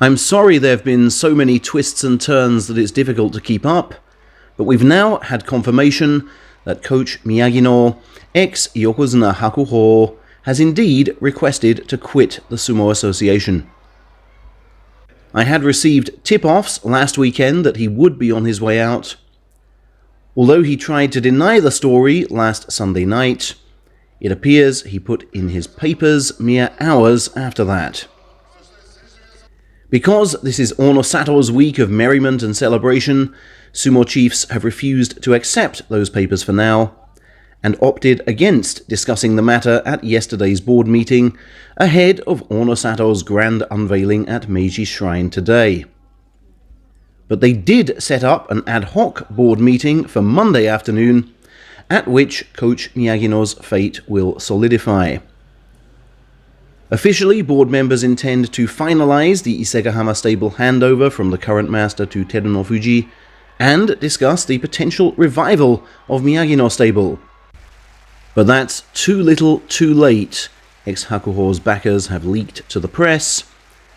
I'm sorry there have been so many twists and turns that it's difficult to keep up, but we've now had confirmation that coach Miyagino, ex-Yokozuna Hakuho, has indeed requested to quit the Sumo Association. I had received tip-offs last weekend that he would be on his way out. Although he tried to deny the story last Sunday night, it appears he put in his papers mere hours after that. Because this is Ono Sato's week of merriment and celebration, Sumo chiefs have refused to accept those papers for now, and opted against discussing the matter at yesterday's board meeting ahead of Ono Sato's grand unveiling at Meiji Shrine today. But they did set up an ad hoc board meeting for Monday afternoon, at which Coach Miyagino's fate will solidify. Officially, board members intend to finalize the Isegahama stable handover from the current master to Teruno Fuji and discuss the potential revival of Miyagino stable. But that's too little too late. Ex-Hakuho's backers have leaked to the press,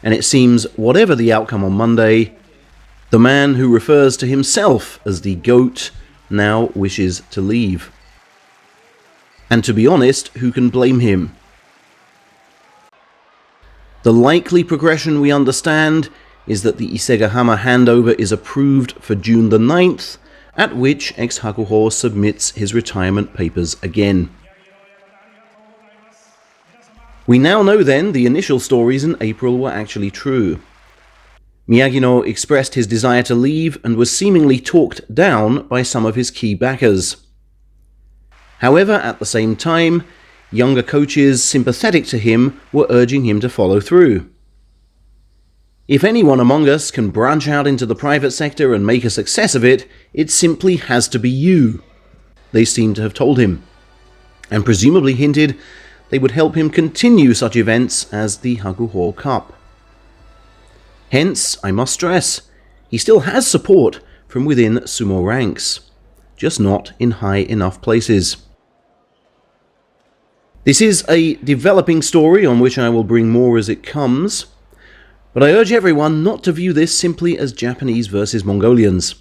and it seems whatever the outcome on Monday, the man who refers to himself as the GOAT now wishes to leave. And to be honest, who can blame him? The likely progression we understand is that the Isegahama handover is approved for June the 9th, at which Ex-Hakuho submits his retirement papers again. We now know then the initial stories in April were actually true. Miyagino expressed his desire to leave and was seemingly talked down by some of his key backers. However, at the same time, younger coaches sympathetic to him were urging him to follow through. If anyone among us can branch out into the private sector and make a success of it, it simply has to be you, they seem to have told him, and presumably hinted they would help him continue such events as the Hakuho Cup. Hence, I must stress, he still has support from within sumo ranks, just not in high enough places. This is a developing story on which I will bring more as it comes, but I urge everyone not to view this simply as Japanese versus Mongolians.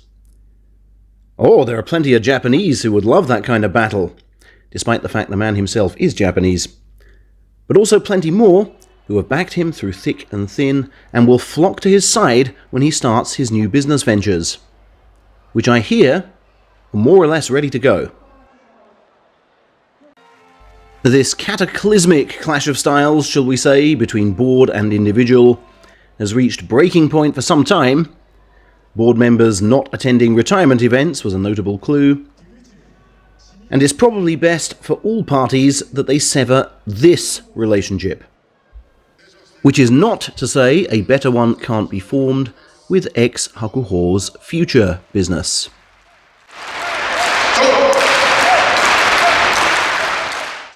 Oh, there are plenty of Japanese who would love that kind of battle, despite the fact the man himself is Japanese, but also plenty more who have backed him through thick and thin and will flock to his side when he starts his new business ventures, which I hear are more or less ready to go. This cataclysmic clash of styles, shall we say, between board and individual, has reached breaking point for some time. Board members not attending retirement events was a notable clue. And it's probably best for all parties that they sever this relationship. Which is not to say a better one can't be formed with ex-Hakuho's future business.